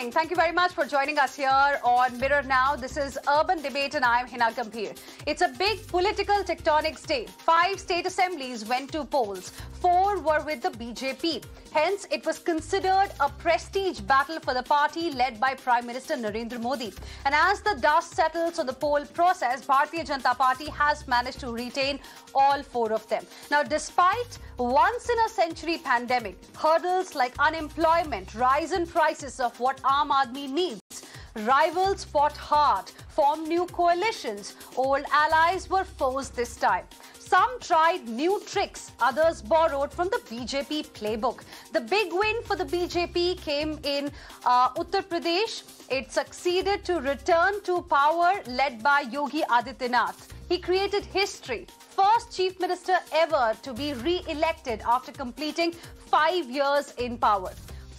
evening. Thank you very much for joining us here on Mirror Now. This is Urban Debate and I'm Hina Gambhir. It's a big political tectonics day. 5 state assemblies went to polls. 4 were with the BJP. Hence, it was considered a prestige battle for the party led by Prime Minister Narendra Modi. And as the dust settles on the poll process, Bhartiya Janata Party has managed to retain all 4 of them. Now, despite once-in-a-century pandemic, hurdles like unemployment, rise in prices of what Aam Aadmi needs, rivals fought hard, formed new coalitions, old allies were foes this time. Some tried new tricks, others borrowed from the BJP playbook. The big win for the BJP came in Uttar Pradesh. It succeeded to return to power led by Yogi Adityanath. He created history. First Chief Minister ever to be re-elected after completing 5 years in power.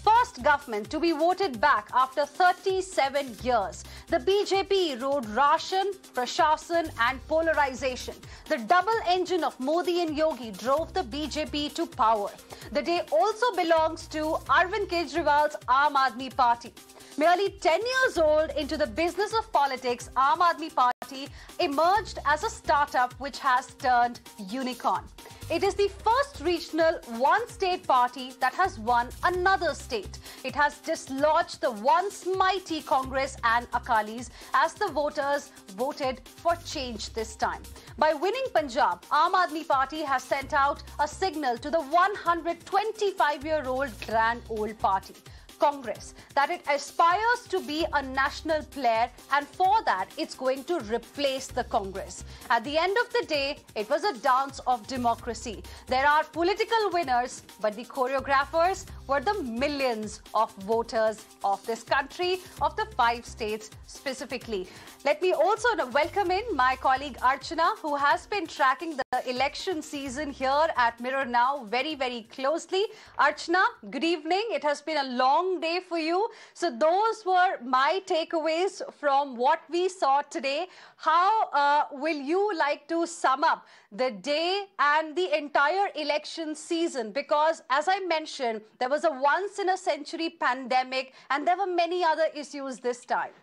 First government to be voted back after 37 years. The BJP rode ration, prashasan and polarization. The double engine of Modi and Yogi drove the BJP to power. The day also belongs to Arvind Kejriwal's Aam Aadmi Party. Merely 10 years old into the business of politics, Aam Aadmi Party emerged as a startup which has turned unicorn. It is the first regional one-state party that has won another state. It has dislodged the once mighty Congress and Akalis as the voters voted for change this time. By winning Punjab, Aam Aadmi Party has sent out a signal to the 125-year-old grand old party, Congress, that it aspires to be a national player, and for that it's going to replace the Congress. At the end of the day, it was a dance of democracy. There are political winners, but the choreographers were the millions of voters of this country, of the 5 states specifically. Let me also welcome in my colleague Archana, who has been tracking the election season here at Mirror Now very, very closely. Archana, good evening. It has been a long day for you. So those were my takeaways from what we saw today. How will you like to sum up the day and the entire election season? Because as I mentioned, there was a once-in-a-century pandemic and there were many other issues this time.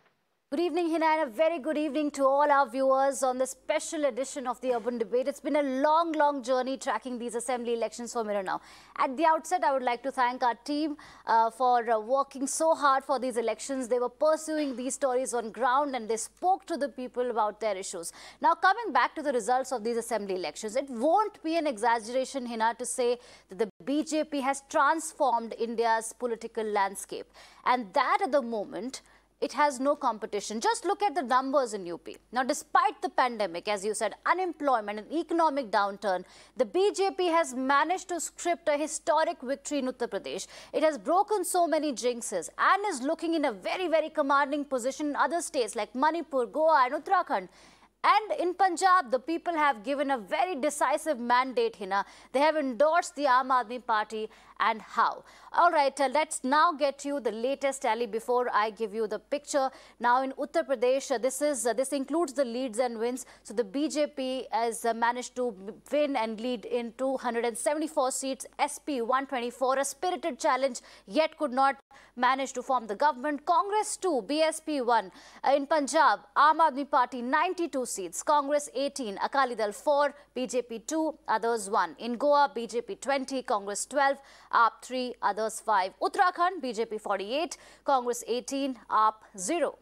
Good evening, Hina, and a very good evening to all our viewers on this special edition of the Urban Debate. It's been a long, long journey tracking these assembly elections for Mirror Now. At the outset, I would like to thank our team for working so hard for these elections. They were pursuing these stories on ground and they spoke to the people about their issues. Now, coming back to the results of these assembly elections, it won't be an exaggeration, Hina, to say that the BJP has transformed India's political landscape. And that at the moment, it has no competition. Just look at the numbers in UP. Now, despite the pandemic, as you said, unemployment and economic downturn, the BJP has managed to script a historic victory in Uttar Pradesh. It has broken so many jinxes and is looking in a very, very commanding position in other states like Manipur, Goa and Uttarakhand. And in Punjab, the people have given a very decisive mandate, Hina. They have endorsed the Aam Aadmi Party, and how? All right, let's now get you the latest tally before I give you the picture. Now in Uttar Pradesh, this includes the leads and wins. So the BJP has managed to win and lead in 274 seats, SP 124, a spirited challenge, yet could not manage to form the government. Congress 2, BSP 1. In Punjab, Aam Aadmi Party 92 seats, Congress 18, Akali Dal 4, BJP 2, others 1. In Goa, BJP 20, Congress 12, AAP 3, others 5. Uttarakhand, BJP 48, Congress 18, AAP 0.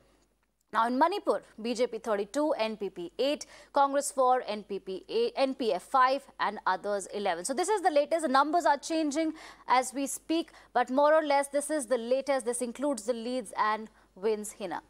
Now in Manipur, BJP 32, NPP 8, Congress 4, NPP 8, NPF 5 and others 11. So this is the latest. The numbers are changing as we speak, but more or less this is the latest. This includes the leads and wins, Hina.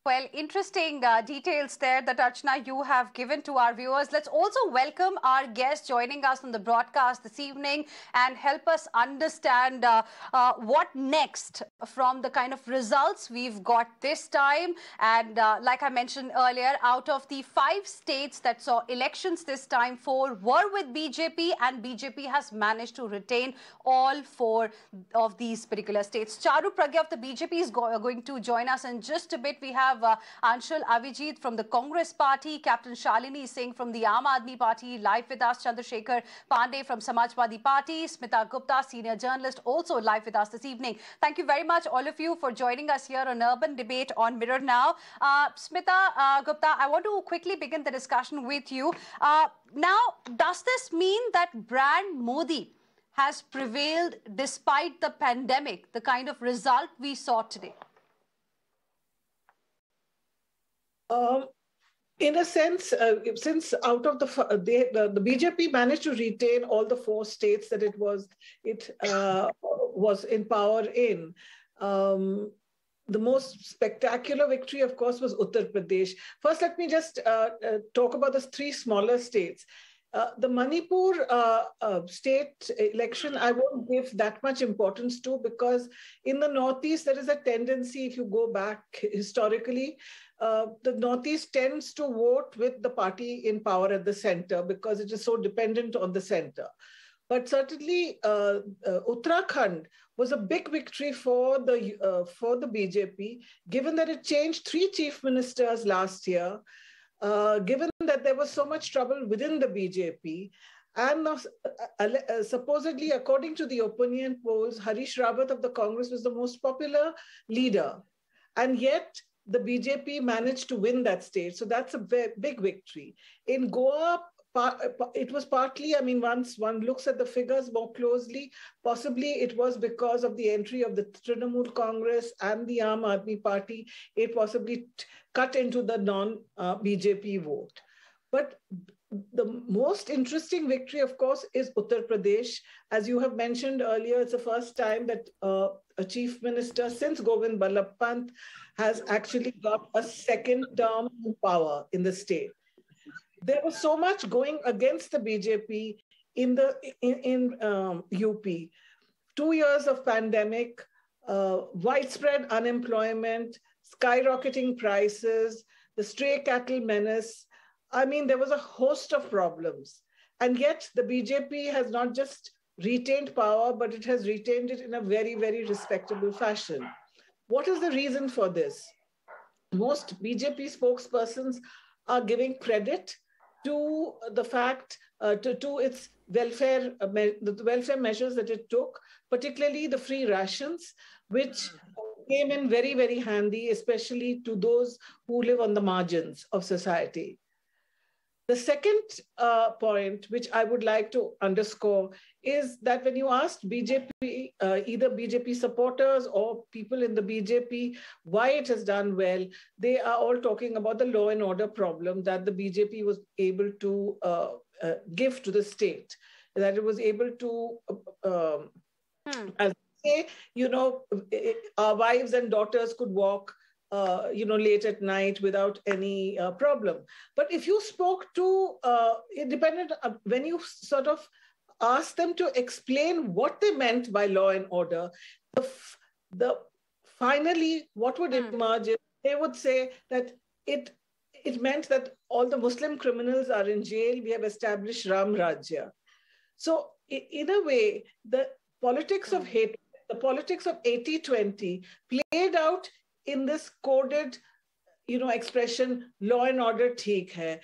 Well, interesting details there that Archana you have given to our viewers. Let's also welcome our guest joining us on the broadcast this evening and help us understand what next from the kind of results we've got this time. And like I mentioned earlier, out of the 5 states that saw elections this time, 4 were with BJP and BJP has managed to retain all 4 of these particular states. Charu Pragya of the BJP is going to join us in just a bit. We have have Anshul Avijit from the Congress Party, Captain Shalini Singh from the Aam Aadmi Party, live with us, Chandrasekhar Pandey from Samajwadi Party, Smita Gupta, senior journalist, also live with us this evening. Thank you very much, all of you, for joining us here on Urban Debate on Mirror Now. Smita Gupta, I want to quickly begin the discussion with you. Now, does this mean that brand Modi has prevailed despite the pandemic, the kind of result we saw today? In a sense, since out of the BJP managed to retain all the 4 states that it was in power in. The most spectacular victory, of course, was Uttar Pradesh. First, let me just talk about the 3 smaller states. The Manipur state election, I won't give that much importance to, because in the Northeast, there is a tendency, if you go back historically, the Northeast tends to vote with the party in power at the center because it is so dependent on the center. But certainly, Uttarakhand was a big victory for the BJP, given that it changed 3 chief ministers last year, given that there was so much trouble within the BJP. And supposedly, according to the opinion polls, Harish Rawat of the Congress was the most popular leader. And yet, the BJP managed to win that state. So that's a big victory. In Goa, it was partly, I mean, once one looks at the figures more closely, possibly it was because of the entry of the Trinamool Congress and the Aam Aadmi Party, it possibly cut into the non-BJP vote. But the most interesting victory, of course, is Uttar Pradesh. As you have mentioned earlier, it's the first time that a chief minister since Govind Ballabh Pant has actually got a second term in power in the state. There was so much going against the BJP in UP. 2 years of pandemic, widespread unemployment, skyrocketing prices, the stray cattle menace. I mean, there was a host of problems. And yet the BJP has not just retained power, but it has retained it in a very, very respectable fashion. What is the reason for this? Most BJP spokespersons are giving credit to the fact, to its welfare, the welfare measures that it took, particularly the free rations, which came in very, very handy, especially to those who live on the margins of society. The second point, which I would like to underscore, is that when you asked BJP, either BJP supporters or people in the BJP, why it has done well, they are all talking about the law and order problem that the BJP was able to give to the state, that it was able to, as they say, you know, our wives and daughters could walk late at night without any problem. But if you spoke to independent, when you sort of asked them to explain what they meant by law and order, finally, what would emerge is they would say that it meant that all the Muslim criminals are in jail. We have established Ram Rajya. So in a way, the politics of hate, the politics of 80-20 played out in this coded, expression, law and order ठीक है,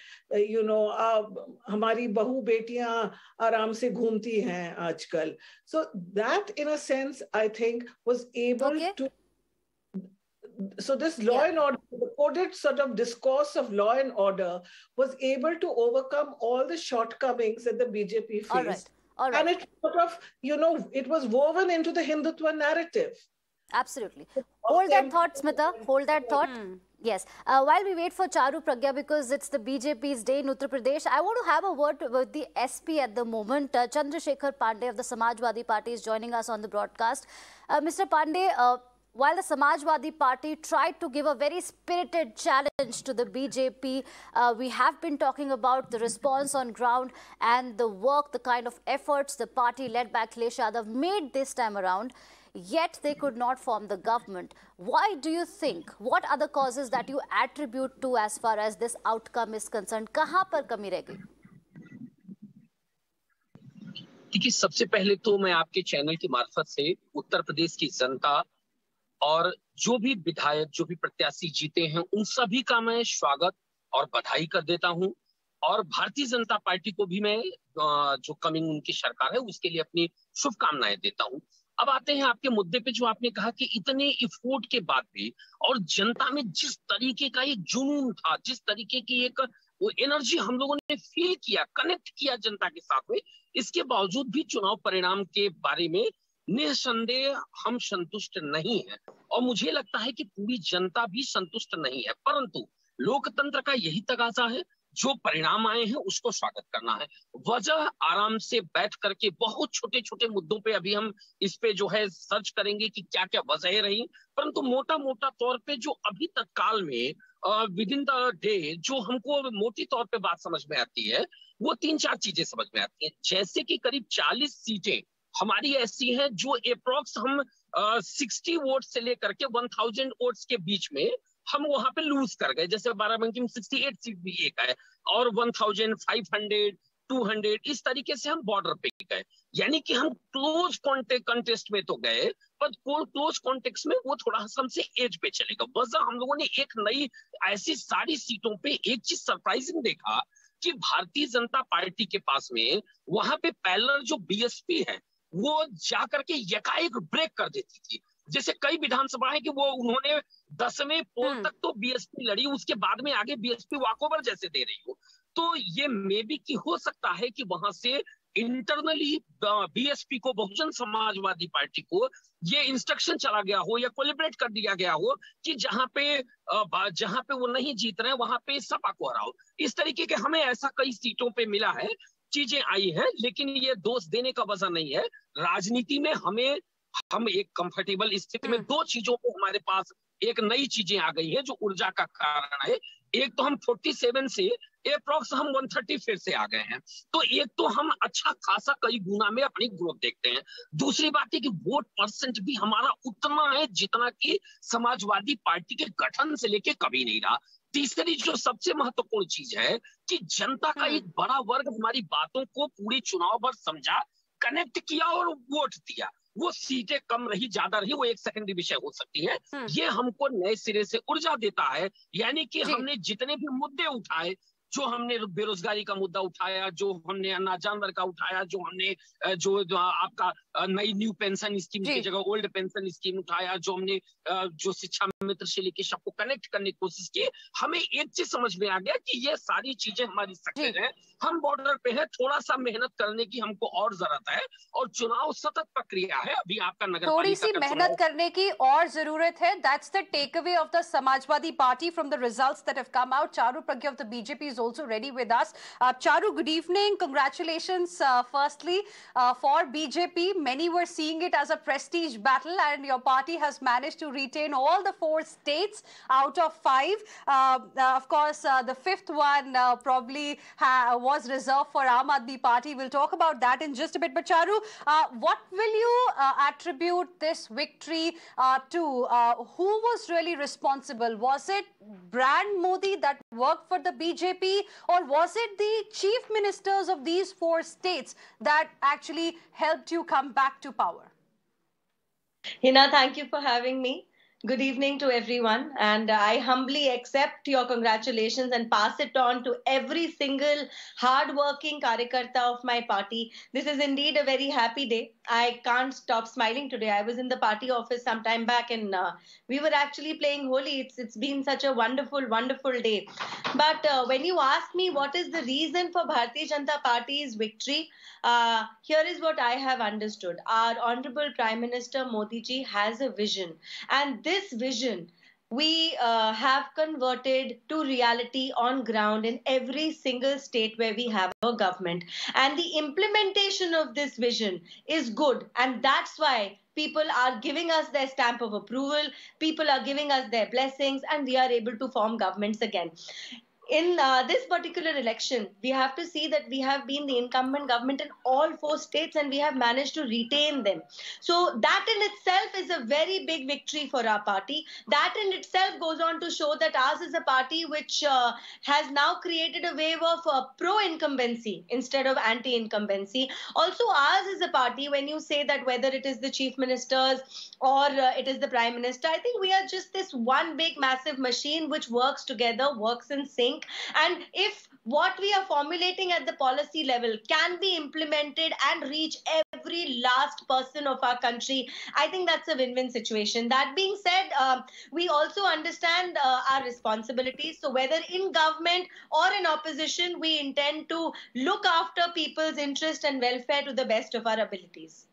हमारी बहू बेटियां आराम से घूमती हैं आजकल. So that, in a sense, I think was able to. So this law and order, the coded sort of discourse of law and order, was able to overcome all the shortcomings that the BJP faced. All right. And it sort of, it was woven into the Hindutva narrative. Absolutely. Hold that thought, Smita. Hold that thought. Yes. While we wait for Charu Pragya, because it's the BJP's day in Uttar Pradesh, I want to have a word with the SP at the moment. Chandrasekhar Pandey of the Samajwadi Party is joining us on the broadcast. Mr. Pandey, while the Samajwadi Party tried to give a very spirited challenge to the BJP, we have been talking about the response on ground and the work, the kind of efforts the party led by Akhilesh Yadav made this time around. Yet they could not form the government. Why do you think? What are the causes that you attribute to as far as this outcome is concerned? कहाँ पर कमी रह गई? देखिए, सबसे पहले तो मैं आपके चैनल की मार्फत से उत्तर प्रदेश की जनता और जो भी विधायक, जो भी प्रत्याशी जीते हैं, उन सभी का मैं स्वागत और बधाई कर देता हूं। और भारतीय जनता पार्टी को भी मैं जो कमिंग उनकी सरकार है उसके लिए अपनी शुभकामनाएं देता हूं। अब आते हैं आपके मुद्दे पे, जो आपने कहा कि इतने इफोर्ट के बाद भी और जनता में जिस तरीके का एक जुनून था, जिस तरीके की एक वो एनर्जी हम लोगों ने फील किया, कनेक्ट किया जनता के साथ में, इसके बावजूद भी चुनाव परिणाम के बारे में निसंदेह हम संतुष्ट नहीं है। और मुझे लगता है कि पूरी जनता भी संतुष्ट नहीं है, परंतु लोकतंत्र का यही तकाजा है, जो परिणाम आए हैं उसको स्वागत करना है। वजह आराम से बैठ करके बहुत छोटे छोटे मुद्दों पे अभी हम इस पे जो है सर्च करेंगे कि क्या क्या वजह रही, परंतु मोटा मोटा तौर पे जो अभी तत्काल में विद इन द डे जो हमको मोटी तौर पे बात समझ में आती है, वो 3-4 चीजें समझ में आती हैं। जैसे कि करीब 40 सीटें हमारी ऐसी हैं जो अप्रोक्स हम 60 वोट से लेकर के 1000 वोट्स के बीच में हम वहां पे लूज कर गए। जैसे बाराबंकी में 68 सीट भी एक है, और 1500, 200 इस तरीके से हम बॉर्डर पे गए। यानी कि हम क्लोज कंटेस्ट में तो गए, पर क्लोज कॉन्टेक्स्ट में वो थोड़ा सा हमसे एज पे चलेगा। वजह हम लोगों ने एक नई ऐसी सारी सीटों पे एक चीज सरप्राइजिंग देखा कि भारतीय जनता पार्टी के पास में वहां पे पैरेलल जो बीएसपी है वो जाकर के यकाएक ब्रेक कर देती थी। जैसे कई विधानसभा है कि वो उन्होंने 10वें पोल तक तो बीएसपी लड़ी, उसके बाद में आगे बीएसपी वॉकओवर जैसे दे रही हो। तो ये मे बी कि हो सकता है कि वहां से इंटरनली बीएसपी को, बहुजन समाजवादी पार्टी को ये इंस्ट्रक्शन चला गया हो या कोलिब्रेट कर दिया गया हो कि जहां पे वो नहीं जीत रहे वहां पे सपा को हराओ। इस तरीके के हमें ऐसा कई सीटों पे मिला है, चीजें आई हैं, लेकिन ये दोष देने का वजह नहीं है। राजनीति में हम एक कंफर्टेबल स्थिति में दो चीजों को हमारे पास एक नई चीजें आ गई है जो ऊर्जा का कारण है। एक तो हम 47 से अप्रोक्स हम 130 फिर से आ गए हैं, तो एक तो हम अच्छा खासा कई गुना में अपनी ग्रोथ देखते हैं। दूसरी बात है कि वोट परसेंट भी हमारा उतना है जितना कि समाजवादी पार्टी के गठन से लेके कभी नहीं रहा। तीसरी जो सबसे महत्वपूर्ण चीज है कि जनता का एक बड़ा वर्ग हमारी बातों को पूरी चुनाव भर समझा, कनेक्ट किया और वोट दिया। वो सीटें कम रही ज्यादा रही वो एक सेकेंडरी विषय हो सकती है, ये हमको नए सिरे से ऊर्जा देता है। यानी कि हमने जितने भी मुद्दे उठाए, जो हमने बेरोजगारी का मुद्दा उठाया, जो हमने अनाज जानवर का उठाया, जो हमने जो आपका नई न्यू पेंशन स्कीम की जगह ओल्ड पेंशन स्कीम उठाया, जो हमने जो शिक्षा मित्र से लेके सबको कनेक्ट करने की कोशिश की, हमें एक चीज समझ में आ गया कि ये सारी चीजें हमारी सक्सेस है। हम बॉर्डर पे है, थोड़ा सा मेहनत करने की हमको और जरूरत है, और चुनाव सतत प्रक्रिया है। अभी आपका नगर थोड़ी सी मेहनत करने की और जरूरत है। That's the takeaway of the Samajwadi Party from the results that have come out. Charu Pragya of the BJP is also ready with us. Charu, good evening. Congratulations, firstly, for BJP. Many were seeing it as a prestige battle, and your party has managed to retain all the 4 states out of 5. Of course, the 5th one probably was reserved for Aam Aadmi Party. We'll talk about that in just a bit. But Charu, what will you attribute this victory to? Who was really responsible? Was it brand Modi that worked for the BJP, or was it the chief ministers of these 4 states that actually helped you come back to power? Hina, thank you for having me. Good evening to everyone, and I humbly accept your congratulations and pass it on to every single hard-working karyakarta of my party. This is indeed a very happy day. I can't stop smiling today. I was in the party office some time back, and we were actually playing Holi. It's been such a wonderful, wonderful day. But when you ask me what is the reason for Bhartiya Janata Party's victory, here is what I have understood. Our Honorable Prime Minister Modi ji has a vision, and this vision we have converted to reality on ground in every single state where we have a government. And the implementation of this vision is good. And that's why people are giving us their stamp of approval. People are giving us their blessings, and we are able to form governments again. in this particular election, we have to see that we have been the incumbent government in all 4 states and we have managed to retain them. So that in itself is a very big victory for our party. That in itself goes on to show that ours is a party which has now created a wave of pro-incumbency instead of anti-incumbency. Also, ours is a party, when you say that whether it is the chief ministers or it is the prime minister, I think we are just this one big massive machine which works together, works in sync. And if what we are formulating at the policy level can be implemented and reach every last person of our country, I think that's a win-win situation. That being said, we also understand our responsibilities. So whether in government or in opposition, we intend to look after people's interest and welfare to the best of our abilities.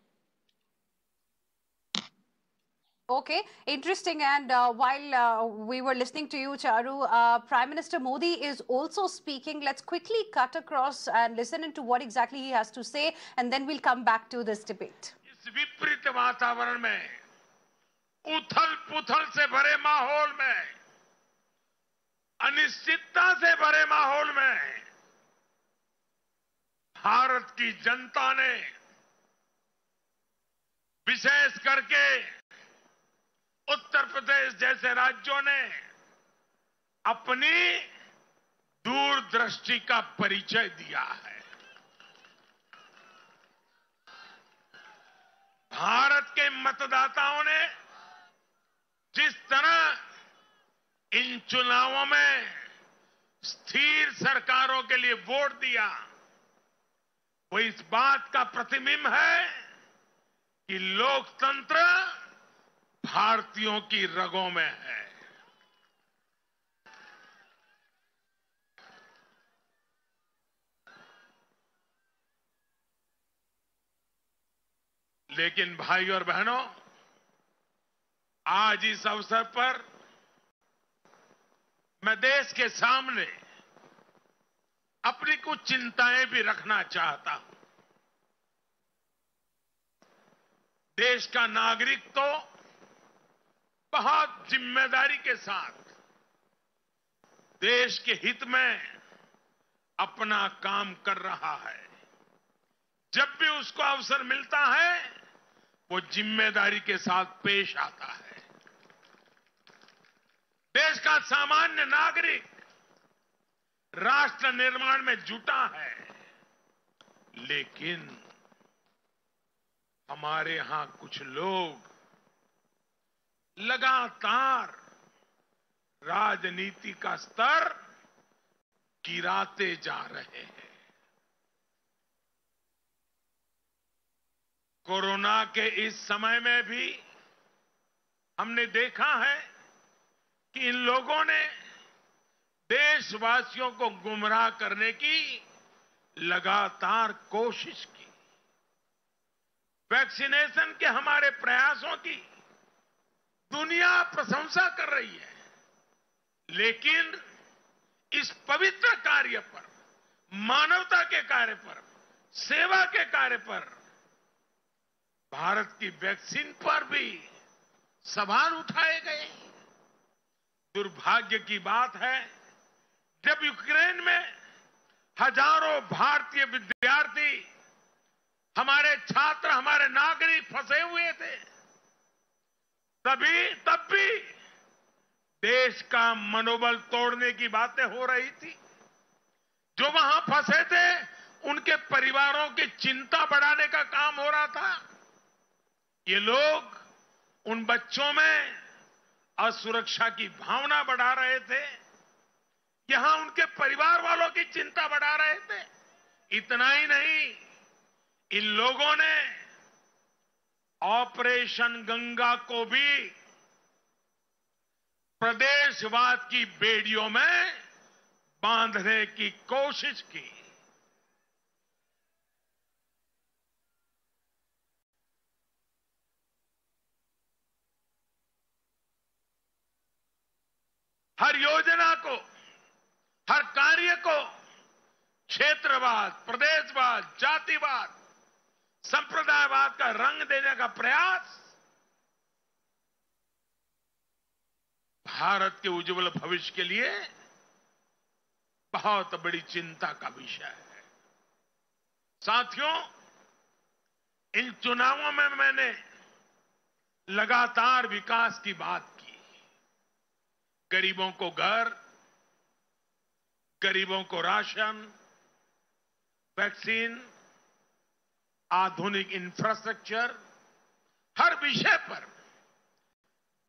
Okay, interesting. And while we were listening to you, Charu, Prime Minister Modi is also speaking. Let's quickly cut across and listen into what exactly he has to say, and then we'll come back to this debate. इस विपरीत वातावरण में, उथल-पुथल से भरे माहौल में, अनिश्चितता से भरे माहौल में, भारत की जनता ने विशेष करके उत्तर प्रदेश जैसे राज्यों ने अपनी दूरदृष्टि का परिचय दिया है। भारत के मतदाताओं ने जिस तरह इन चुनावों में स्थिर सरकारों के लिए वोट दिया, वो इस बात का प्रतिबिंब है कि लोकतंत्र भारतीयों की रगों में है। लेकिन भाई और बहनों, आज इस अवसर पर मैं देश के सामने अपनी कुछ चिंताएं भी रखना चाहता हूं। देश का नागरिक तो बहुत जिम्मेदारी के साथ देश के हित में अपना काम कर रहा है। जब भी उसको अवसर मिलता है, वो जिम्मेदारी के साथ पेश आता है। देश का सामान्य नागरिक राष्ट्र निर्माण में जुटा है, लेकिन हमारे यहां कुछ लोग लगातार राजनीति का स्तर गिराते जा रहे हैं। कोरोना के इस समय में भी हमने देखा है कि इन लोगों ने देशवासियों को गुमराह करने की लगातार कोशिश की। वैक्सीनेशन के हमारे प्रयासों की दुनिया प्रशंसा कर रही है, लेकिन इस पवित्र कार्य पर, मानवता के कार्य पर, सेवा के कार्य पर, भारत की वैक्सीन पर भी सवाल उठाए गए। दुर्भाग्य की बात है, जब यूक्रेन में हजारों भारतीय विद्यार्थी, हमारे छात्र, हमारे नागरिक फंसे हुए थे, तब भी देश का मनोबल तोड़ने की बातें हो रही थी। जो वहां फंसे थे, उनके परिवारों की चिंता बढ़ाने का काम हो रहा था। ये लोग उन बच्चों में असुरक्षा की भावना बढ़ा रहे थे, यहां उनके परिवार वालों की चिंता बढ़ा रहे थे। इतना ही नहीं, इन लोगों ने ऑपरेशन गंगा को भी प्रदेशवाद की बेड़ियों में बांधने की कोशिश की। हर योजना को, हर कार्य को क्षेत्रवाद, प्रदेशवाद, जातिवाद, संप्रदायवाद का रंग देने का प्रयास भारत के उज्जवल भविष्य के लिए बहुत बड़ी चिंता का विषय है। साथियों, इन चुनावों में मैंने लगातार विकास की बात की। गरीबों को घर, गरीबों को राशन, वैक्सीन, आधुनिक इंफ्रास्ट्रक्चर, हर विषय पर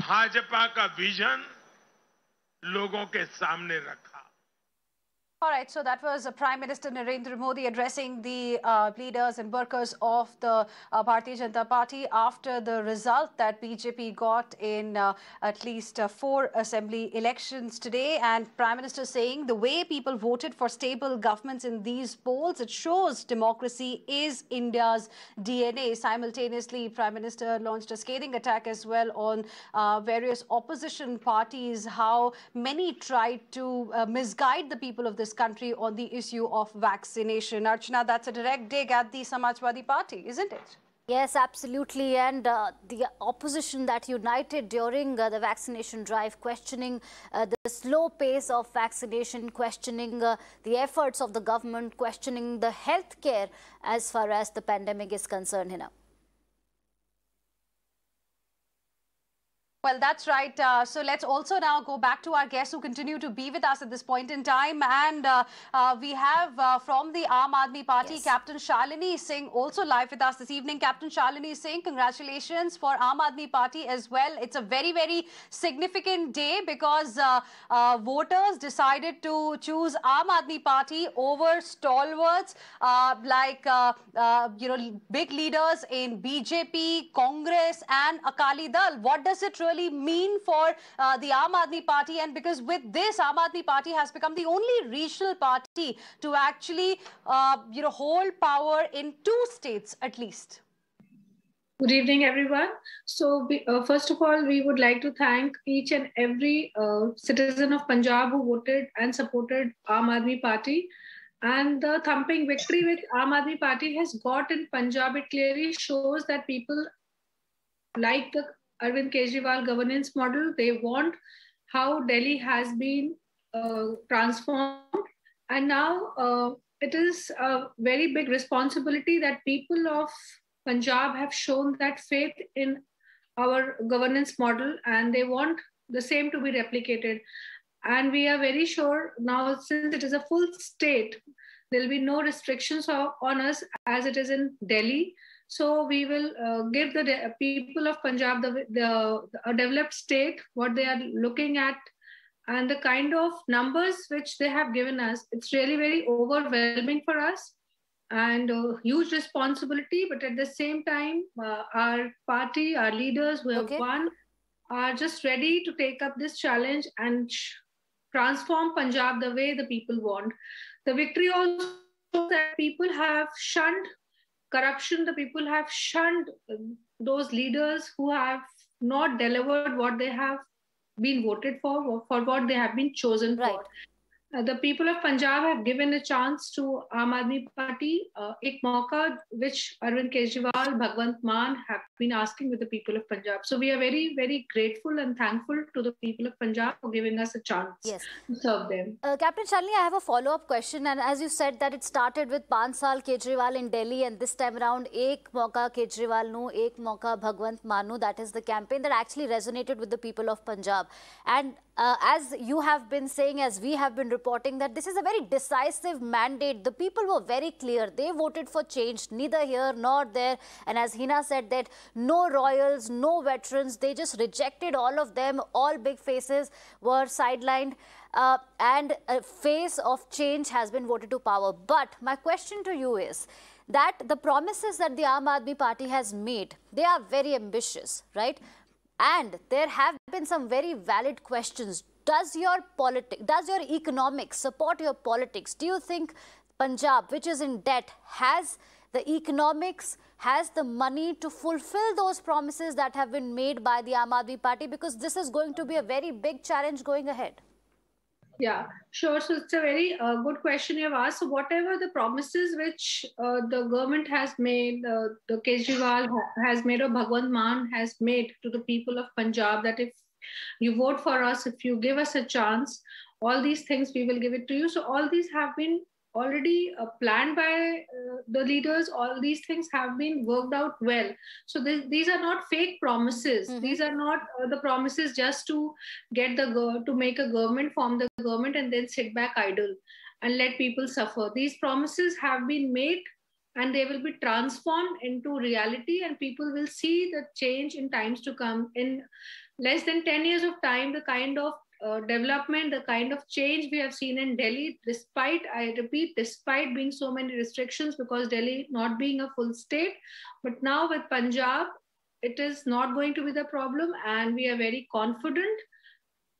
भाजपा का विजन लोगों के सामने रखा। All right, so that was Prime Minister Narendra Modi addressing the leaders and workers of the Bhartiya Janata Party after the result that BJP got in at least 4 assembly elections today. And Prime Minister saying the way people voted for stable governments in these polls, it shows democracy is India's DNA. Simultaneously, Prime Minister launched a scathing attack as well on various opposition parties, how many tried to misguide the people of this country on the issue of vaccination. Archana, that's a direct dig at the Samajwadi Party, isn't it? Yes, absolutely. And the opposition that united during the vaccination drive, questioning the slow pace of vaccination, questioning the efforts of the government, questioning the healthcare as far as the pandemic is concerned, Hina. Well, that's right. So let's also now go back to our guests who continue to be with us at this point in time. And we have from the Aam Aadmi Party, yes, Captain Shalini Singh also live with us this evening. Captain Shalini Singh, congratulations for Aam Aadmi Party as well. It's a very, very significant day because voters decided to choose Aam Aadmi Party over stalwarts like big leaders in BJP, Congress and Akali Dal. What does it really mean for the Aam Aadmi Party? And because with this, Aam Aadmi Party has become the only regional party to actually hold power in 2 states at least. Good evening, everyone. So first of all, we would like to thank each and every citizen of Punjab who voted and supported Aam Aadmi Party. And the thumping victory which Aam Aadmi Party has got in Punjab, it clearly shows that people like the Arvind Kejriwal governance model. They want how Delhi has been transformed. And now it is a very big responsibility that people of Punjab have shown that faith in our governance model and they want the same to be replicated. And we are very sure now, since it is a full state, there will be no restrictions on us as it is in Delhi. So we will give the people of Punjab a developed state, what they are looking at, and the kind of numbers which they have given us. It's really very overwhelming for us and a huge responsibility. But at the same time, our party, our leaders who have won are just ready to take up this challenge and transform Punjab the way the people want. The victory also shows that people have shunned corruption, the people have shunned those leaders who have not delivered what they have been voted for what they have been chosen for. The people of Punjab have given a chance to Aam Aadmi Party, ek mauka which Arvind Kejriwal, Bhagwant Mann have been asking with the people of Punjab. So we are very, very grateful and thankful to the people of Punjab for giving us a chance to serve them. Captain Shalini, I have a follow-up question. And as you said that it started with 5 saal Kejriwal in Delhi and this time around, ek mauka Kejriwal nu, ek mauka Bhagwant Mann nu, that is the campaign that actually resonated with the people of Punjab. And as you have been saying, as we have been reporting, that this is a very decisive mandate. The people were very clear. They voted for change, neither here nor there. And as Hina said that no royals, no veterans, they just rejected all of them. All big faces were sidelined. And a face of change has been voted to power. But my question to you is that the promises that the Aam Aadmi Party has made, they are very ambitious, right? And there have been some very valid questions. Does your economics support your politics? Do you think Punjab, which is in debt, has the economics, has the money to fulfill those promises that have been made by the Aam Aadmi Party? Because this is going to be a very big challenge going ahead. Yeah, sure. So it's a very good question you have asked. So whatever the promises which the government has made, the Kejriwal has made or Bhagwant Mann has made to the people of Punjab, that if you vote for us, if you give us a chance, all these things we will give it to you. So all these have been already planned by the leaders. All these things have been worked out well. So these are not fake promises. These are not the promises just to get to make a government, form the government, and then sit back idle and let people suffer. These promises have been made, and they will be transformed into reality, and people will see the change in times to come. In less than 10 years of time, the kind of development, the kind of change we have seen in Delhi, despite, I repeat, despite being so many restrictions, because Delhi not being a full state, but now with Punjab, it is not going to be the problem, and we are very confident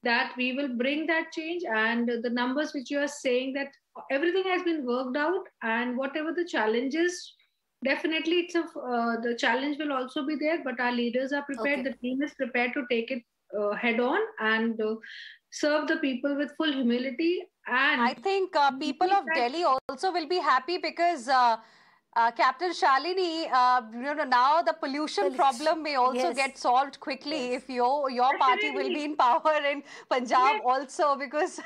that we will bring that change. And the numbers which you are saying, that everything has been worked out, and whatever the challenges, definitely the challenge will also be there, but our leaders are prepared. Okay. The team is prepared to take it head on and serve the people with full humility. And I think people of Delhi also will be happy because Captain Shalini, now the pollution problem may also get solved quickly if your party will be in power in Punjab also, because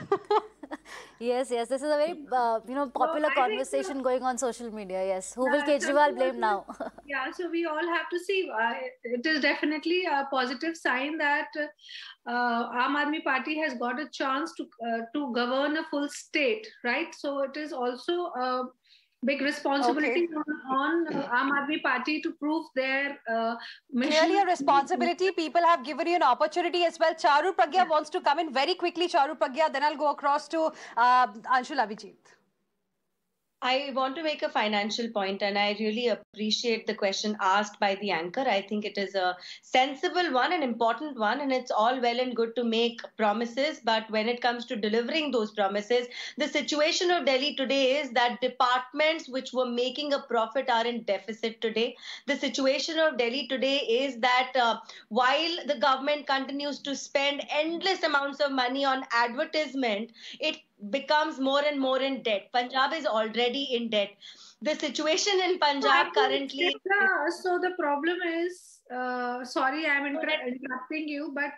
Yes, this is a very popular conversation going on social media. Yes, who will Kejriwal blame now? Yeah, so we all have to see. It is definitely a positive sign that Aam Aadmi Party has got a chance to govern a full state, right? So it is also a big responsibility on Aam Aadmi Party to prove their mission. Clearly a responsibility. People have given you an opportunity as well. Charu Pragya wants to come in very quickly. Charu Pragya, then I'll go across to Anshul Abhijit. I want to make a financial point, and I really appreciate the question asked by the anchor. I think it is a sensible one, an important one, and it's all well and good to make promises. But when it comes to delivering those promises, the situation of Delhi today is that departments which were making a profit are in deficit today. The situation of Delhi today is that while the government continues to spend endless amounts of money on advertisement, it becomes more and more in debt. Punjab is already in debt. The situation in Punjab currently... So the problem is, sorry, I'm interrupting you, but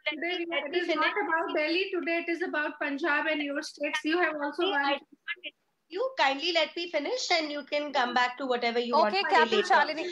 today it is not about Delhi. Today it is about Punjab and your states. You have also one. You kindly let me finish, and you can come back to whatever you want. Okay, Captain Shalini.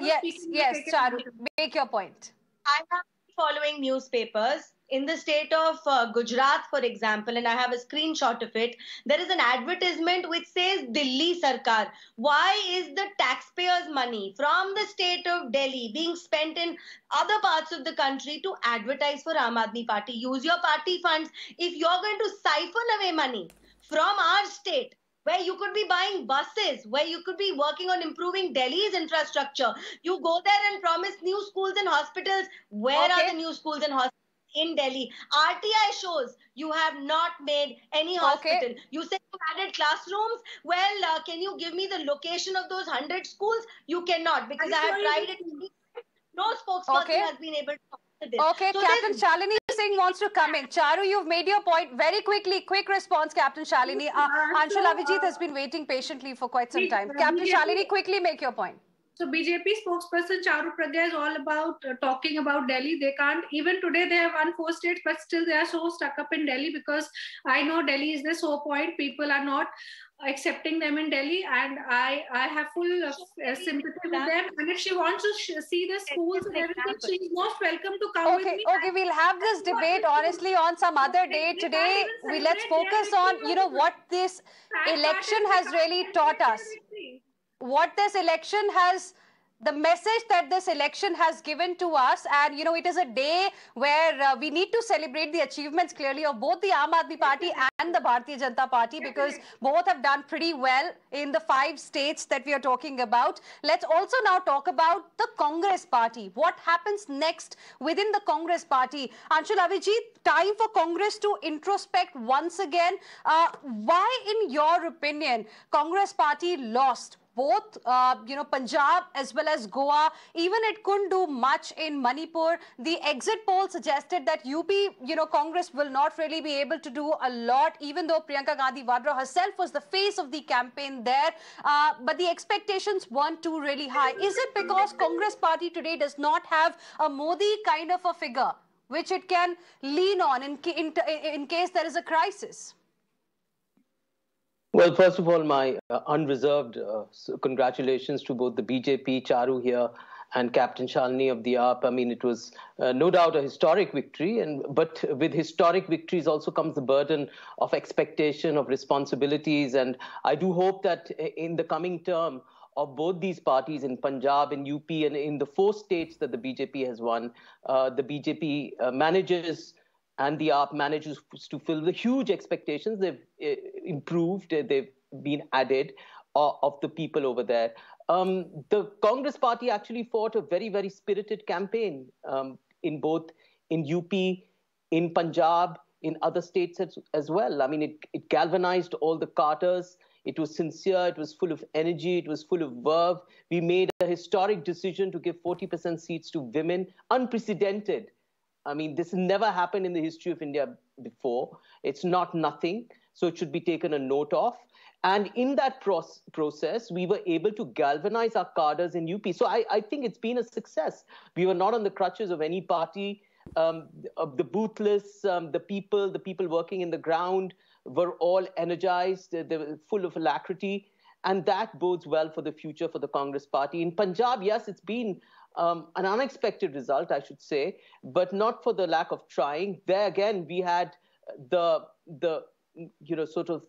Yes, Charu, make your point. I have been following newspapers. In the state of Gujarat, for example, and I have a screenshot of it, there is an advertisement which says Delhi Sarkar. Why is the taxpayers' money from the state of Delhi being spent in other parts of the country to advertise for Aam Aadmi Party? Use your party funds. If you're going to siphon away money from our state, where you could be buying buses, where you could be working on improving Delhi's infrastructure, you go there and promise new schools and hospitals. Where are the new schools and hospitals in Delhi? RTI shows you have not made any hospital. You say you added classrooms. Well, can you give me the location of those 100 schools? You cannot, because I have tried it. No spokesperson has been able to answer this. Okay, so Captain Shalini Singh wants to come in. Charu, you've made your point very quickly. Quick response, Captain Shalini. Anshul Abhijit has been waiting patiently for quite some time. Captain Shalini, quickly make your point. So BJP spokesperson Charu Pragya is all about talking about Delhi. They can't, even today they have won 4 states, but still they are so stuck up in Delhi, because I know Delhi is the sore point. People are not accepting them in Delhi, and I have full sympathy with them. And if she wants to see the schools and everything, she is most welcome to come with me. Okay, we'll have this debate honestly on some other day. Today, let's focus on, what this election has really taught us. What this election has, the message that this election has given to us, and it is a day where we need to celebrate the achievements clearly of both the Aam Aadmi Party and the Bhartiya Janata Party, because both have done pretty well in the 5 states that we are talking about. Let's also now talk about the Congress Party. What happens next within the Congress Party? Anshul Abhijit, time for Congress to introspect once again. Why, in your opinion, Congress Party lost both, Punjab as well as Goa? Even it couldn't do much in Manipur. The exit poll suggested that UP, Congress will not really be able to do a lot, even though Priyanka Gandhi Vadra herself was the face of the campaign there. But the expectations weren't too really high. Is it because Congress Party today does not have a Modi kind of a figure which it can lean on in case there is a crisis? Well, first of all, my unreserved congratulations to both the BJP, Charu here, and Captain Shalini of the AAP. I mean, it was no doubt a historic victory, but with historic victories also comes the burden of expectation, of responsibilities. And I do hope that in the coming term of both these parties in Punjab and UP and in the 4 states that the BJP has won, the BJP manages and the AAP manages to fill the huge expectations. They've improved, they've been added of the people over there. The Congress party actually fought a very, very spirited campaign in UP, in Punjab, in other states as well. I mean, it galvanized all the Carters. It was sincere, it was full of energy, it was full of verve. We made a historic decision to give 40% seats to women, unprecedented. I mean, this never happened in the history of India before. It's not nothing, so it should be taken a note of. And in that process, we were able to galvanize our cadres in UP. So I think it's been a success. We were not on the crutches of any party. Of the boothless, the people working in the ground were all energized. They were full of alacrity. And that bodes well for the future for the Congress party. In Punjab, yes, it's been an unexpected result, I should say, but not for the lack of trying. There again, we had the sort of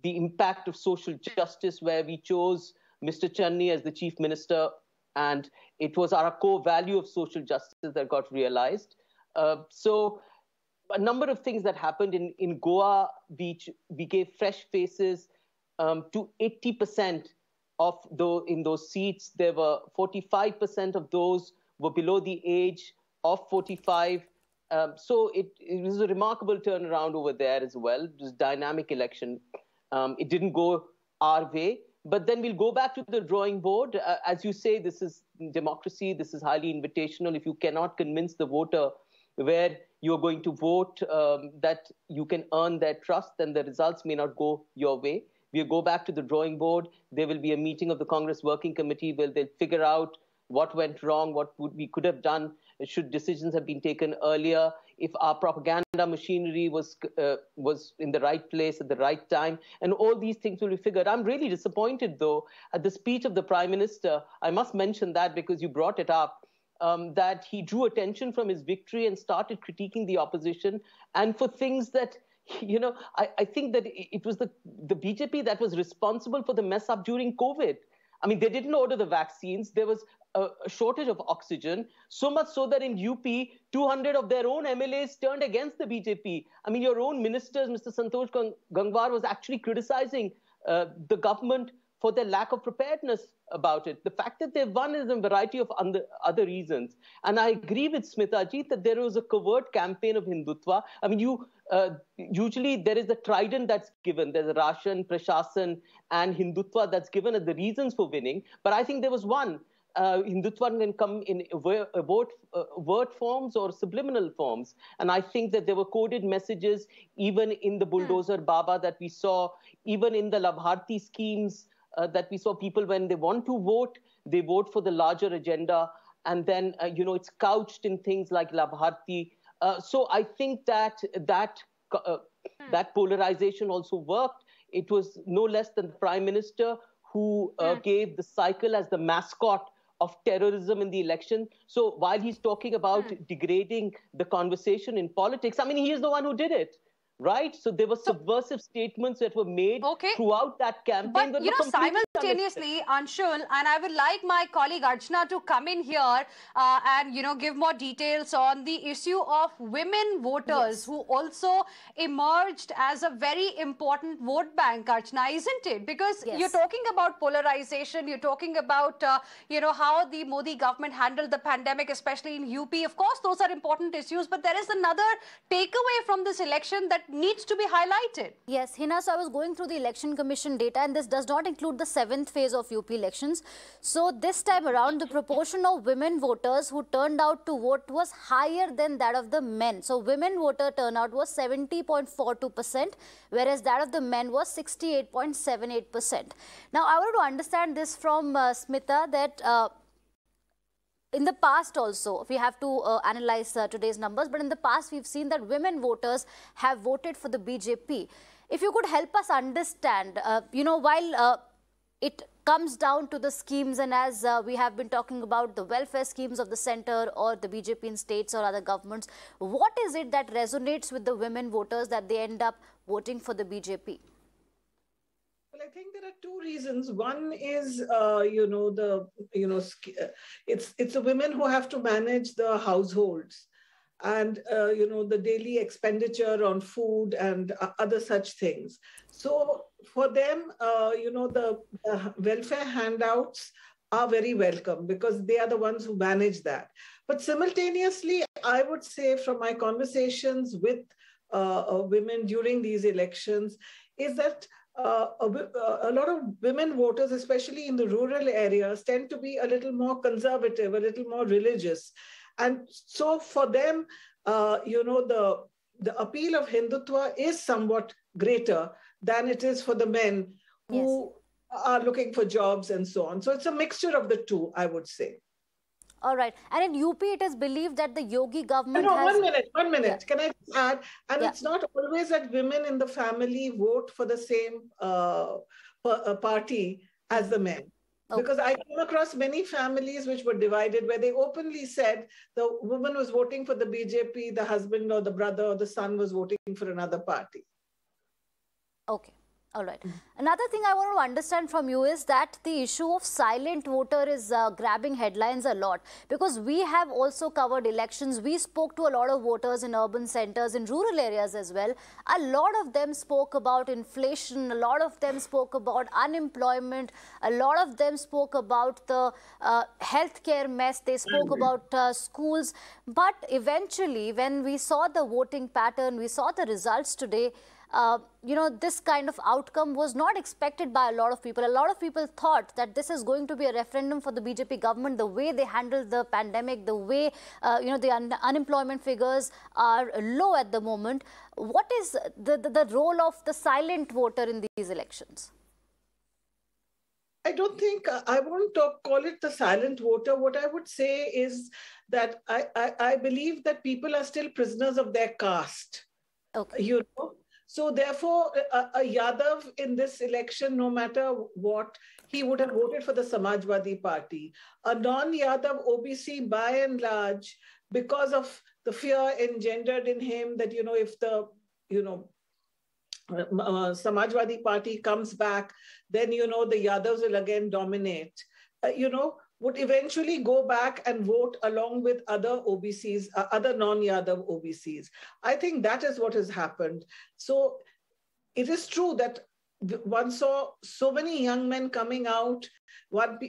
the impact of social justice, where we chose Mr. Channi as the chief minister, and it was our core value of social justice that got realized. So a number of things that happened in Goa, we gave fresh faces to 80% in those seats. There were 45% of those were below the age of 45. So it was a remarkable turnaround over there as well. It was a dynamic election. It didn't go our way, but then we'll go back to the drawing board. As you say, this is democracy. This is highly invitational. If you cannot convince the voter where you're going to vote, that you can earn their trust, then the results may not go your way. We'll go back to the drawing board. There will be a meeting of the Congress Working Committee where they'll figure out what went wrong, what we could have done, should decisions have been taken earlier, if our propaganda machinery was in the right place at the right time, and all these things will be figured. I'm really disappointed, though, at the speech of the Prime Minister. I must mention that because you brought it up, that he drew attention from his victory and started critiquing the opposition, and for things that, I think that it was the BJP that was responsible for the mess up during COVID. I mean, they didn't order the vaccines. There was a shortage of oxygen, so much so that in UP, 200 of their own MLAs turned against the BJP. I mean, your own ministers, Mr. Santosh Gangwar, was actually criticizing the government for their lack of preparedness about it. The fact that they've won is a variety of other reasons. And I agree with Smita Ji that there was a covert campaign of Hindutva. I mean, usually there is a trident that's given. There's a Rashan, Prashasan, and Hindutva that's given as the reasons for winning. But I think there was one. Hindutva can come in word forms or subliminal forms. And I think that there were coded messages even in the bulldozer Baba that we saw, even in the Labharti schemes that we saw. People, when they want to vote, they vote for the larger agenda. And then, it's couched in things like Labharti. So I think that polarization also worked. It was no less than the Prime Minister who gave the cycle as the mascot of terrorism in the election. So while he's talking about degrading the conversation in politics, I mean, he is the one who did it, right? So there were subversive statements that were made throughout that campaign. But, simultaneously, Anshul, and I would like my colleague Archana to come in here and, give more details on the issue of women voters who also emerged as a very important vote bank, Archana, isn't it? Because you're talking about polarization, you're talking about, how the Modi government handled the pandemic, especially in UP. Of course, those are important issues, but there is another takeaway from this election that needs to be highlighted. Yes, Hina, so I was going through the Election Commission data, and this does not include the 7th phase of UP elections. So this time around, the proportion of women voters who turned out to vote was higher than that of the men. So women voter turnout was 70.42%, whereas that of the men was 68.78%. Now, I want to understand this from Smita, that in the past also, we have to analyze today's numbers, but in the past we've seen that women voters have voted for the BJP. If you could help us understand, while it comes down to the schemes, and as we have been talking about the welfare schemes of the center or the BJP in states or other governments, what is it that resonates with the women voters that they end up voting for the BJP? Well, I think there are two reasons. One is, it's the women who have to manage the households and, the daily expenditure on food and other such things. So for them, the welfare handouts are very welcome because they are the ones who manage that. But simultaneously, I would say from my conversations with women during these elections is that a lot of women voters, especially in the rural areas, tend to be a little more conservative, a little more religious. And so for them, the appeal of Hindutva is somewhat greater than it is for the men who are looking for jobs and so on. So it's a mixture of the two, I would say. All right. And in UP, it is believed that the Yogi government has... One minute. Yeah. Can I add? And it's not always that women in the family vote for the same party as the men. Okay. Because I came across many families which were divided, where they openly said the woman was voting for the BJP, the husband or the brother or the son was voting for another party. Okay. All right. Another thing I want to understand from you is that the issue of silent voter is grabbing headlines a lot, because we have also covered elections. We spoke to a lot of voters in urban centers, in rural areas as well. A lot of them spoke about inflation. A lot of them spoke about unemployment. A lot of them spoke about the healthcare mess. They spoke about schools. But eventually, when we saw the voting pattern, we saw the results today, this kind of outcome was not expected by a lot of people. A lot of people thought that this is going to be a referendum for the BJP government, the way they handled the pandemic, the way, the unemployment figures are low at the moment. What is the role of the silent voter in these elections? I don't think, I won't call it the silent voter. What I would say is that I believe that people are still prisoners of their caste. Okay. So therefore, a Yadav in this election, no matter what, he would have voted for the Samajwadi Party. A non-Yadav OBC, by and large, because of the fear engendered in him that, if the, Samajwadi Party comes back, then, the Yadavs will again dominate, would eventually go back and vote along with other OBCs, other non-Yadav OBCs. I think that is what has happened. So it is true that one saw so many young men coming out.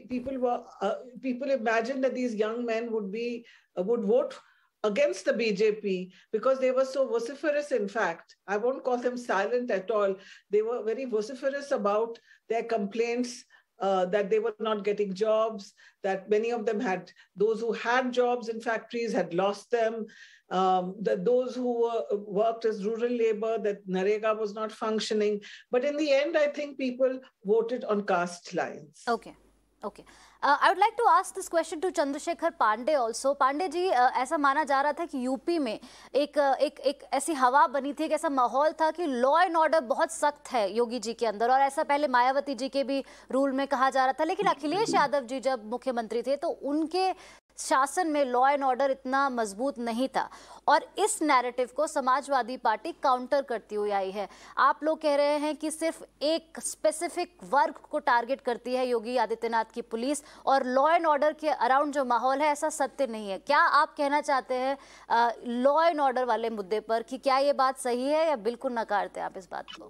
People imagined that these young men would vote against the BJP because they were so vociferous. In fact, I won't call them silent at all. They were very vociferous about their complaints that they were not getting jobs, that many of them those who had jobs in factories had lost them, that those who worked as rural labor, that Narega was not functioning. But in the end, I think people voted on caste lines. Okay. Okay. I would like to ask this question to Chandrasekhar Pandey also. Pandey जी, ऐसा माना जा रहा था कि UP में एक ऐसी हवा बनी थी, एक ऐसा माहौल था कि लॉ एंड ऑर्डर बहुत सख्त है योगी जी के अंदर, और ऐसा पहले मायावती जी के भी रूल में कहा जा रहा था। लेकिन अखिलेश यादव जी जब मुख्यमंत्री थे तो उनके शासन में लॉ एंड ऑर्डर इतना मजबूत नहीं था, और इस नैरेटिव को समाजवादी पार्टी काउंटर करती हुई आई है। आप लोग कह रहे हैं कि सिर्फ एक स्पेसिफिक वर्ग को टारगेट करती है योगी आदित्यनाथ की पुलिस, और लॉ एंड ऑर्डर के अराउंड जो माहौल है ऐसा सत्य नहीं है। क्या आप कहना चाहते हैं लॉ एंड ऑर्डर वाले मुद्दे पर कि क्या ये बात सही है या बिल्कुल नकारते हैं आप इस बात को?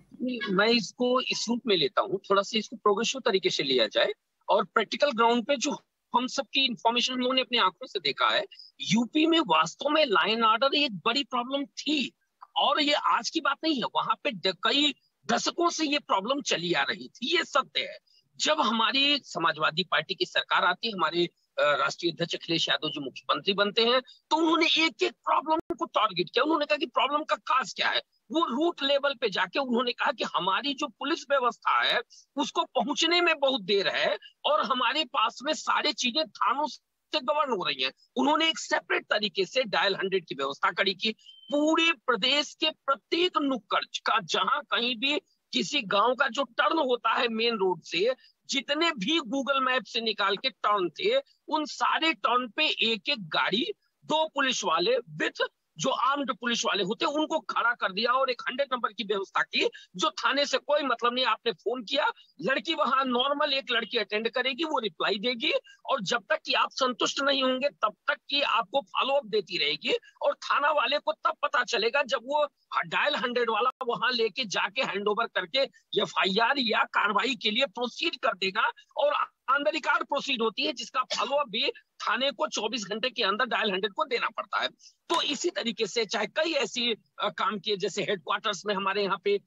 मैं इसको इस रूप में लेता हूँ, थोड़ा सा इसको प्रोग्रेसिव तरीके से लिया जाए और प्रैक्टिकल ग्राउंड पे जो हम सबकी इंफॉर्मेशन हम लोगों ने अपनी आंखों से देखा है, यूपी में वास्तव में लॉ एंड ऑर्डर एक बड़ी प्रॉब्लम थी, और ये आज की बात नहीं है। वहां पे कई दशकों से ये प्रॉब्लम चली आ रही थी, ये सत्य है। जब हमारी समाजवादी पार्टी की सरकार आती है, हमारे राष्ट्रीय अध्यक्ष अखिलेश यादव जी मुख्यमंत्री बनते हैं, तो उन्होंने एक एक प्रॉब्लम को टारगेट किया। उन्होंने कहा कि प्रॉब्लम का काज क्या है। वो रूट लेवल पे जाके उन्होंने कहा कि हमारी जो पुलिस व्यवस्था है उसको पहुंचने में बहुत देर है, और हमारे पास में सारी चीजें थानों से पोस्टें गवर्न हो रही हैं। उन्होंने एक सेपरेट तरीके से डायल 100 की व्यवस्था करी की। पूरे प्रदेश के प्रत्येक नुक्कड़ का जहां कहीं भी किसी गांव का जो टर्न होता है मेन रोड से, जितने भी गूगल मैप से निकाल के टर्न थे, उन सारे टर्न पे एक एक गाड़ी, 2 पुलिस वाले विथ जो आर्म्ड पुलिस वाले होते उनको खड़ा कर दिया और एक 100 नंबर की व्यवस्था की, जो थाने से कोई मतलब नहीं। आपने फोन किया, लड़की वहां नॉर्मल एक लड़की अटेंड करेगी, वो रिप्लाई देगी, और जब तक कि आप संतुष्ट नहीं होंगे तब तक कि आपको फॉलो अप देती रहेगी। और थाना वाले को तब पता चलेगा जब वो डायल 100 वाला वहां लेके जाके हैंडओवर करके एफआईआर या कार्रवाई के लिए प्रोसीड कर देगा, और अंदर कार प्रोसीड होती है, जिसका फॉलो अप भी थाने को 24 घंटे के अंदर डायल 100 को देना पड़ता है। तो इसी तरीके से चाहे कई ऐसी काम किए, जैसे हेडक्वार्टर्स में हमारे यहाँ पे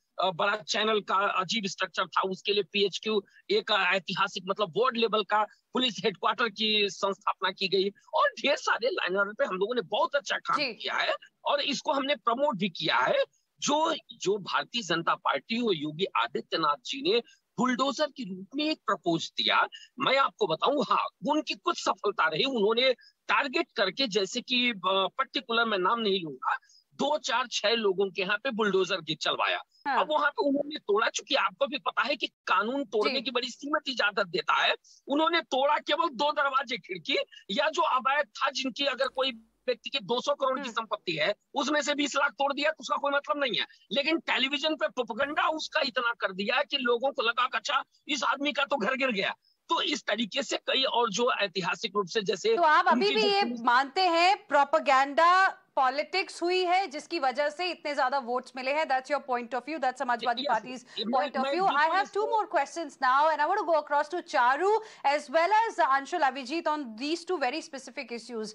बड़ा चैनल का अजीब स्ट्रक्चर था, उसके लिए पीएचक्यू एक ऐतिहासिक मतलब बोर्ड लेवल का पुलिस हेडक्वार्टर की संस्थापना की गई, और ढेर सारे लाइनर पे हम लोगों ने बहुत अच्छा काम किया है, और इसको हमने प्रमोट भी किया है। जो भारतीय जनता पार्टी और योगी आदित्यनाथ जी ने बुलडोजर के रूप में एक प्रपोज दिया, मैं आपको बताऊं, हाँ उनकी कुछ सफलता रही। उन्होंने टारगेट करके, जैसे कि पर्टिकुलर मैं नाम नहीं लूंगा, 2, 4, 6 लोगों के यहाँ पे बुलडोजर की चलवाया। हाँ। अब वहां पे उन्होंने तोड़ा, चूंकि आपको भी पता है कि कानून तोड़ने की बड़ी सीमित इजाजत देता है। उन्होंने तोड़ा केवल 2 दरवाजे खिड़की, या जो अवैध था, जिनकी अगर कोई व्यक्ति की 200 करोड़ की संपत्ति है, उसमें से 20 लाख तोड़ दिया तो उसका कोई मतलब नहीं है। लेकिन टेलीविजन पे प्रोपेगेंडा उसका इतना कर दिया कि लोगों को लगा कि अच्छा इस आदमी का तो घर गिर गया। तो इस तरीके से कई और जो ऐतिहासिक रूप से, जैसे तो आप अभी भी ये मानते हैं प्रोपेगेंडा पॉलिटिक्स हुई है जिसकी वजह से इतने ज्यादा वोट्स मिले हैं? That's your point of view. That's Samajwadi Party's point of view. I have 2 more questions now, and I want to go across to Charu as well as Anshul Avijit on these 2 very specific issues.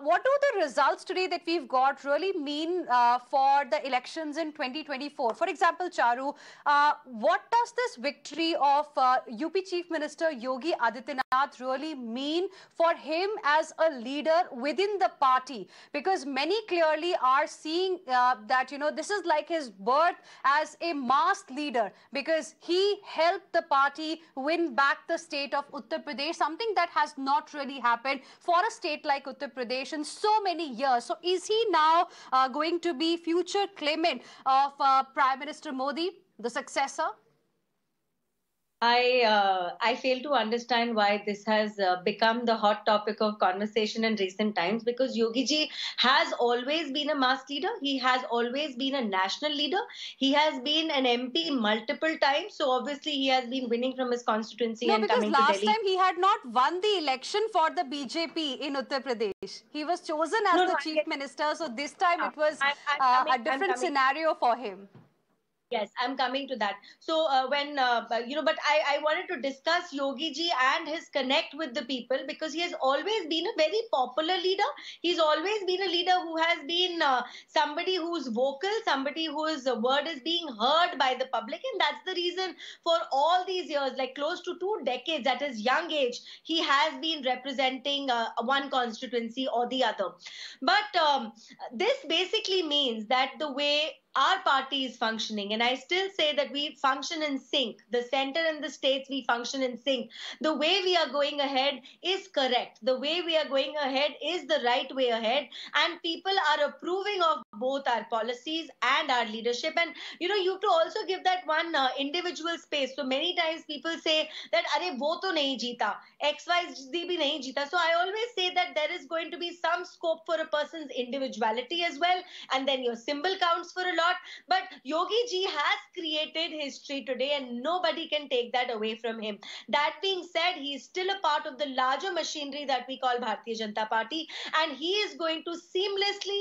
What do the results today that we've got really mean for the elections in 2024? For example, Charu, what does this victory of UP Chief Minister Yogi Adityanath really mean for him as a leader within the party? Because many clearly are seeing that, you know, this is like his birth as a mass leader, because he helped the party win back the state of Uttar Pradesh, something that has not really happened for a state like Uttar Pradesh in so many years. So is he now going to be future claimant of Prime Minister Modi, the successor? I fail to understand why this has become the hot topic of conversation in recent times, because Yogi ji has always been a mass leader. He has always been a national leader. He has been an MP multiple times. So obviously he has been winning from his constituency and coming to Delhi. Because last time he had not won the election for the BJP in Uttar Pradesh. He was chosen as the chief minister. So this time it was a different scenario for him. Yes, I'm coming to that. So but I wanted to discuss Yogi ji and his connect with the people, because he has always been a very popular leader. He's always been a leader who has been somebody who's vocal, somebody whose word is being heard by the public. And that's the reason for all these years, like close to 2 decades at his young age, he has been representing one constituency or the other. But this basically means that the way our party is functioning, and I still say that we function in sync. The center and the states, we function in sync. The way we are going ahead is correct. The way we are going ahead is the right way ahead. And people are approving of both our policies and our leadership. And, you know, you have to also give that one individual space. So many times people say that, "Arey, wo to nahi jeeta. XYZ bhi nahi jeeta." So I always say that there is going to be some scope for a person's individuality as well. And then your symbol counts for a lot. But Yogi ji has created history today, and nobody can take that away from him. That being said, he is still a part of the larger machinery that we call Bhartiya Janata Party, and he is going to seamlessly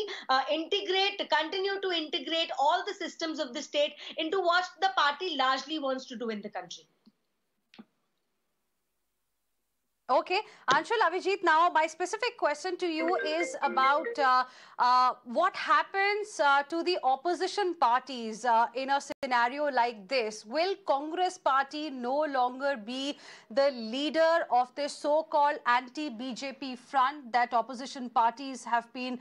continue to integrate all the systems of the state into what the party largely wants to do in the country. Okay, Anshul, Avijit, now my specific question to you is about what happens to the opposition parties in a scenario like this. Will Congress party no longer be the leader of this so-called anti-BJP front that opposition parties have been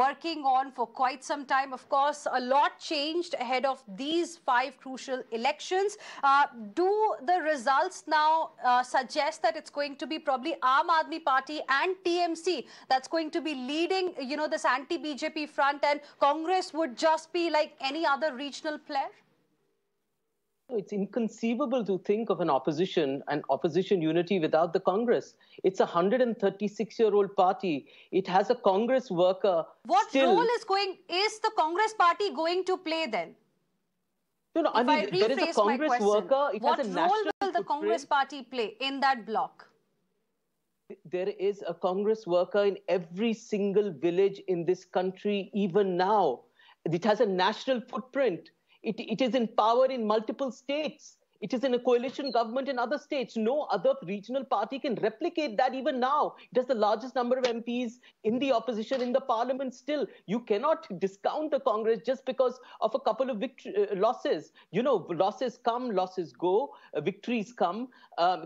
working on for quite some time? Of course, a lot changed ahead of these 5 crucial elections. Do the results now suggest that it's going to be probably Aam Aadmi Party and TMC that's going to be leading, this anti-BJP front, and Congress would just be like any other regional player? It's inconceivable to think of an opposition unity without the Congress. It's a 136-year-old party. It has a Congress worker. What role is the Congress party going to play then? No, I mean, there is a Congress worker. It has a national What role will the Congress party play in that bloc? There is a Congress worker in every single village in this country, even now. It has a national footprint. It is in power in multiple states. It is in a coalition government in other states. No other regional party can replicate that even now. It has the largest number of MPs in the opposition in the parliament still. You cannot discount the Congress just because of a couple of losses. Losses come, losses go, victories come.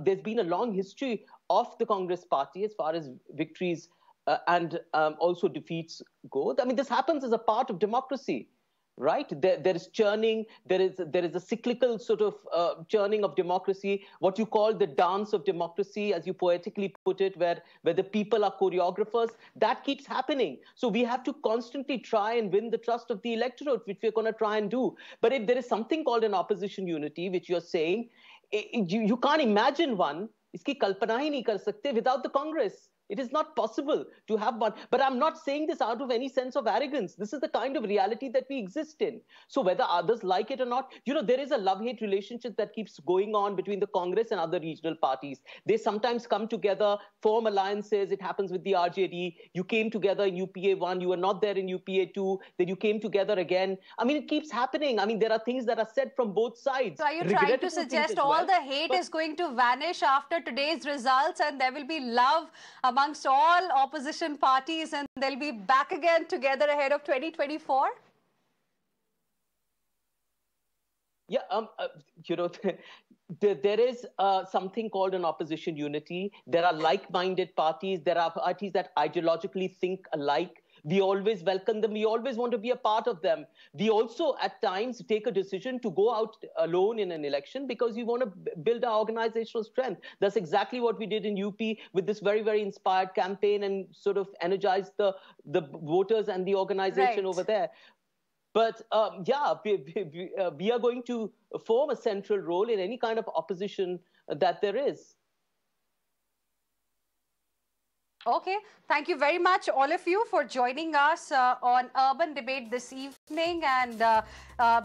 There's been a long history of the Congress party as far as victories and also defeats go. I mean, this happens as a part of democracy. Right? There is churning, there is a cyclical sort of churning of democracy, what you call the dance of democracy, as you poetically put it, where the people are choreographers. That keeps happening. So we have to constantly try and win the trust of the electorate, which we're going to try and do. But if there is something called an opposition unity, which you're saying, you can't imagine one, iski kalpana hi nahi kar sakte without the Congress. It is not possible to have one. But I'm not saying this out of any sense of arrogance. This is the kind of reality that we exist in. So whether others like it or not, there is a love-hate relationship that keeps going on between the Congress and other regional parties. They sometimes come together, form alliances. It happens with the RJD. You came together in UPA 1. You were not there in UPA 2. Then you came together again. I mean, it keeps happening. I mean, there are things that are said from both sides. So are you trying to suggest all the hate is going to vanish after today's results and there will be love amongst all opposition parties and they'll be back again together ahead of 2024? Yeah, there is something called an opposition unity. There are like-minded parties. There are parties that ideologically think alike. We always welcome them. We always want to be a part of them. We also, at times, take a decision to go out alone in an election because we want to build our organizational strength. That's exactly what we did in UP with this very, very inspired campaign and sort of energized the voters and the organization over there. But we are going to form a central role in any kind of opposition that there is. Okay, thank you very much, all of you, for joining us on Urban Debate this evening. And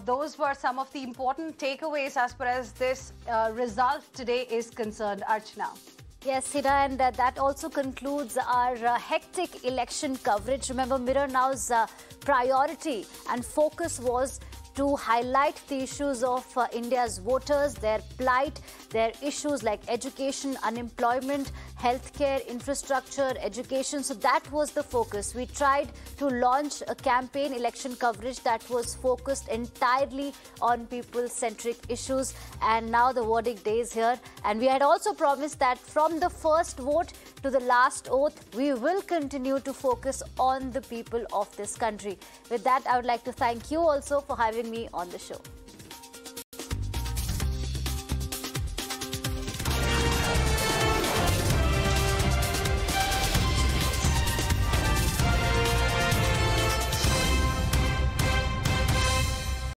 those were some of the important takeaways as far as this result today is concerned. Archana. Yes, Hina, and that also concludes our hectic election coverage. Remember, Mirror Now's priority and focus was to highlight the issues of India's voters, their plight, their issues like education, unemployment, healthcare, infrastructure, education. So that was the focus. We tried to launch a campaign election coverage that was focused entirely on people-centric issues. And now the verdict day is here. And we had also promised that from the first vote to the last oath, we will continue to focus on the people of this country. With that, I would like to thank you also for having me on the show.